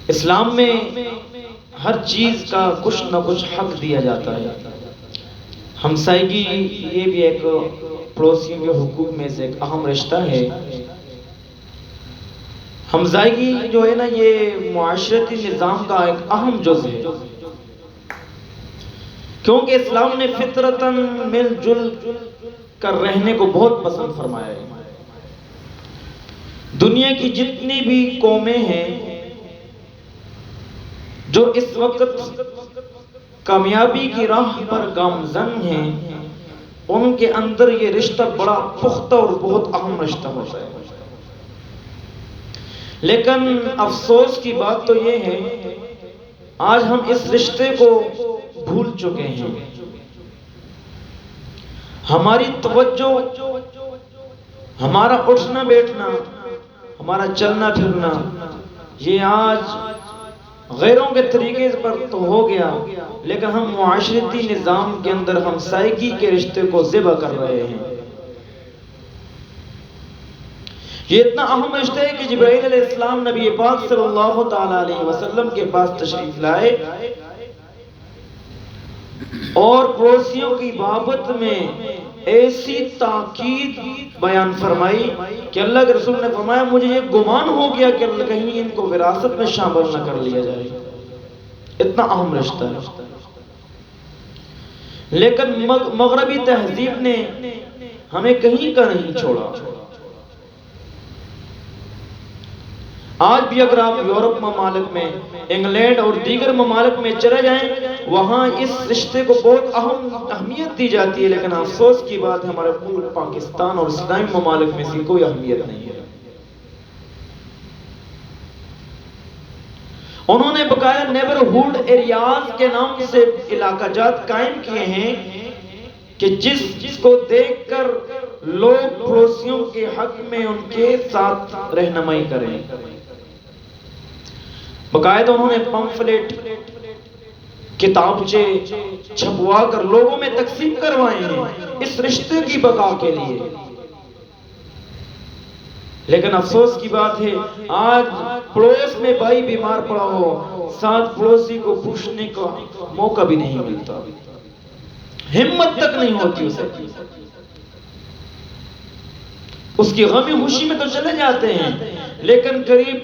اسلام میں ہر چیز کا کچھ نہ کچھ حق دیا جاتا ہے. ہمسائیگی یہ بھی ایک پڑوسیوں کے حقوق میں سے ایک اہم رشتہ ہے. ہمسائیگی جو ہے نا یہ معاشرتی نظام کا ایک اہم جز ہے، کیونکہ اسلام نے فطرتاً مل جل کر رہنے کو بہت پسند فرمایا ہے. دنیا کی جتنی بھی قومیں ہیں جو اس وقت کامیابی کی راہ پر گامزن ہیں، ان کے اندر یہ رشتہ بڑا پختہ اور بہت اہم رشتہ ہوتا ہے. لیکن افسوس کی بات تو یہ ہے آج ہم اس رشتے کو بھول چکے ہیں. ہماری توجہ، ہمارا اٹھنا بیٹھنا، ہمارا چلنا پھرنا یہ آج غیروں کے طریقے پر تو ہو گیا، لیکن ہم معاشرتی نظام کے اندر ہمسائیگی کے رشتے کو ذبح کر رہے ہیں. یہ اتنا اہم رشتہ ہے کہ جبرائیل علیہ السلام نبی پاک صلی اللہ تعالی علیہ وسلم کے پاس تشریف لائے اور پڑوسیوں کی بابت میں ایسی تاکید بیان فرمائی کہ اللہ کے رسول نے فرمایا مجھے یہ گمان ہو گیا کہ کہیں ان کو وراثت میں شامل نہ کر لیا جائے. اتنا اہم رشتہ ہے. لیکن مغربی تہذیب نے ہمیں کہیں کا نہیں چھوڑا. آج بھی اگر آپ یورپ ممالک میں، انگلینڈ اور دیگر ممالک میں چلے جائیں، وہاں اس رشتے کو بہت اہمیت دی جاتی ہے، لیکن افسوس کی بات ہے ہمارے ملک پاکستان اور اسلامی ممالک میں سے کوئی اہمیت نہیں ہے. انہوں نے باقاعدہ نیبرہوڈ ایریاز کے نام سے علاقہ جات قائم کیے ہیں کہ جس کو دیکھ کر لوگ پڑوسیوں کے حق میں ان کے ساتھ رہنمائی کریں. باقاعدہ انہوں نے پمفلٹ، کتابچے چھپوا کر لوگوں میں تقسیم کروائے ہیں اس رشتے کی بقا کے لیے. لیکن افسوس کی بات ہے آج پڑوس میں بھائی بیمار پڑا ہو، ساتھ پڑوسی کو پوچھنے کا موقع بھی نہیں ملتا، ہمت تک نہیں ہوتی اسے. اس کی غمی خوشی میں تو چلے جاتے ہیں، لیکن قریب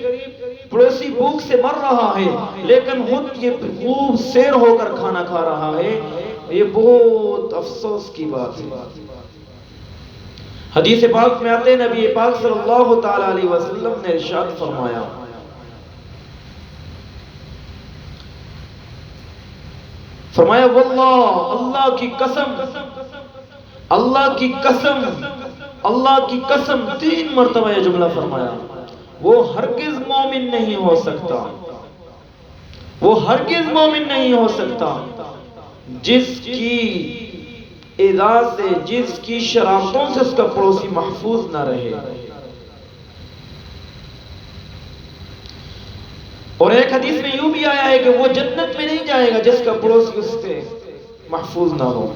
پڑوسی بھوک سے مر رہا ہے لیکن خود یہ خوب سیر ہو کر کھانا کھا رہا ہے. یہ بہت افسوس کی بات ہے. حدیث پاک میں آتے نبی پاک صلی اللہ تعالی علیہ وسلم نے ارشاد فرمایا، واللہ، اللہ کی قسم، اللہ کی قسم، اللہ کی قسم، 3 مرتبہ یہ جملہ فرمایا، وہ ہرگز مومن نہیں ہو سکتا، وہ ہرگز مومن نہیں ہو سکتا جس کی اذا سے، جس کی شرارتوں سے اس کا پڑوسی محفوظ نہ رہے. اور ایک حدیث میں یوں بھی آیا ہے کہ وہ جنت میں نہیں جائے گا جس کا پڑوسی اس سے محفوظ نہ ہو.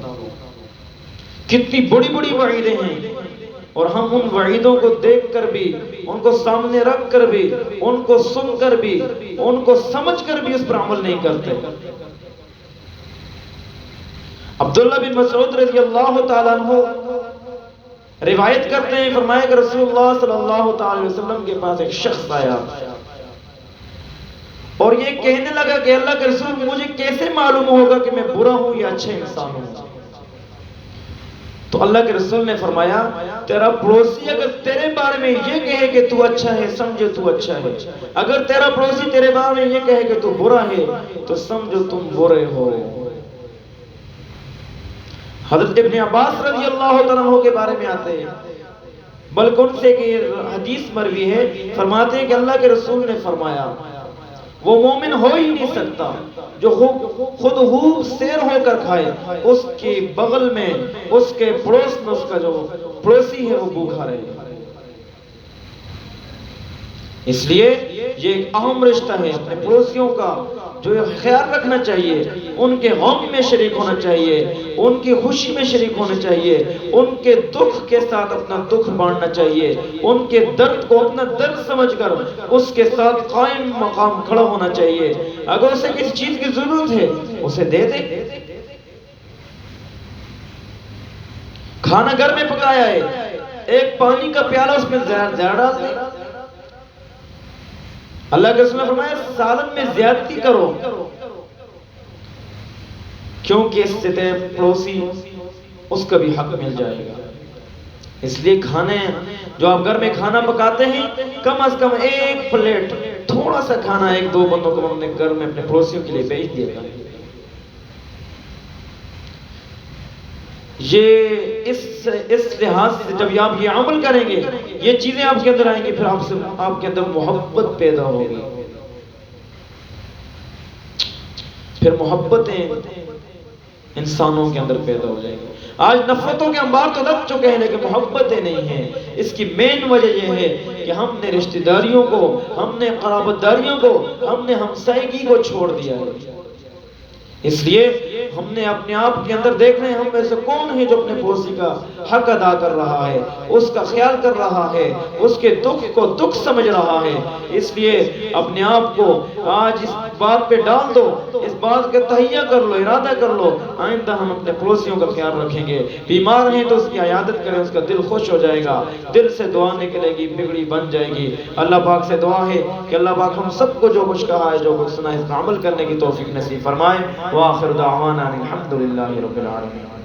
کتنی بڑی بڑی وعیدیں ہیں، اور ہم ان وعیدوں کو دیکھ کر بھی، ان کو سامنے رکھ کر بھی، ان کو سن کر بھی، ان کو سمجھ کر بھی اس پر عمل نہیں کرتے. عبداللہ بن مسعود رضی اللہ تعالیٰ عنہ روایت کرتے ہیں، فرمایا کہ رسول اللہ صلی اللہ تعالیٰ علیہ وسلم کے پاس ایک شخص آیا اور یہ کہنے لگا کہ اللہ کے رسول مجھے کیسے معلوم ہوگا کہ میں برا ہوں یا اچھا انسان ہوں؟ تو اللہ کے رسول نے فرمایا تیرا پڑوسی اگر تیرے بارے میں یہ کہے کہ تو اچھا ہے، سمجھو تو اچھا ہے. اگر تیرا پڑوسی تیرے بارے میں یہ کہے کہ تو برا ہے تو سمجھو تم برے ہو. حضرت ابن عباس رضی اللہ عنہ کے بارے میں آتے ہیں، بلکہ ان سے کہ حدیث مروی ہے، فرماتے ہیں کہ اللہ کے رسول نے فرمایا وہ مومن ہو ہی نہیں سکتا جو خود خوب سیر ہو کر کھائے، اس کے بغل میں، اس کے پڑوس میں اس کا جو پڑوسی ہے وہ بھوکا رہے. اس لیے یہ ایک اہم رشتہ ہے، اپنے پڑوسیوں کا جو خیال رکھنا چاہیے، ان کے غم میں شریک ہونا چاہیے، ان کی خوشی میں شریک ہونا چاہیے، ان کے دکھ کے ساتھ اپنا دکھ بانٹنا چاہیے، ان کے درد کو اپنا درد سمجھ کر اس کے ساتھ قائم مقام کھڑا ہونا چاہیے۔ اگر اسے کسی چیز کی ضرورت ہے اسے دے دے۔ کھانا گھر میں پکایا ہے، ایک پانی کا پیالہ اس میں زہر ڈال دے۔ اللہ کے رسول نے فرمایا سالن میں زیادتی کرو، کیونکہ اس سے تیرے پڑوسی اس کا بھی حق مل جائے گا۔ اس لیے کھانے جو آپ گھر میں کھانا پکاتے ہیں، کم از کم ایک پلیٹ تھوڑا سا کھانا ایک دو بندوں کو اپنے گھر میں اپنے پڑوسیوں کے لیے بھیج دیا گا۔ یہ اس لحاظ سے جب آپ یہ عمل کریں گے، یہ چیزیں آپ کے اندر آئیں گی، پھر آپ کے اندر محبت پیدا ہوگی، پھر محبتیں انسانوں کے اندر پیدا ہو جائیں گی۔ آج نفرتوں کے انبار تو لگ چکے ہیں لیکن محبتیں نہیں ہیں۔ اس کی مین وجہ یہ ہے کہ ہم نے رشتہ داریوں کو، ہم نے قرابت داریوں کو، ہم نے ہمسائیگی کو چھوڑ دیا ہے۔ اس لیے ہم نے اپنے آپ کے اندر دیکھنا ہے ہم میں سے کون ہے جو اپنے پڑوسی کا حق ادا کر رہا ہے، اس کا خیال کر رہا ہے، اس کے دکھ کو دکھ سمجھ رہا ہے۔ اس لیے اپنے آپ کو آج اس بات پہ ڈال دو، اس بات کا تہیہ کر لو، ارادہ کر لو، آئندہ ہم اپنے پڑوسیوں کا خیال رکھیں گے۔ بیمار ہیں تو اس کی عیادت کریں، اس کا دل خوش ہو جائے گا، دل سے دعا نکلے گی، بگڑی بن جائے گی۔ اللہ پاک سے دعا ہے کہ اللہ پاک ہم سب کو جو کچھ کہا ہے، جو کچھ سنا ہے، اس پر عمل کرنے کی توفیق نصیب فرمائے۔ وآخر دعوانا الحمدللہ رب العالمین۔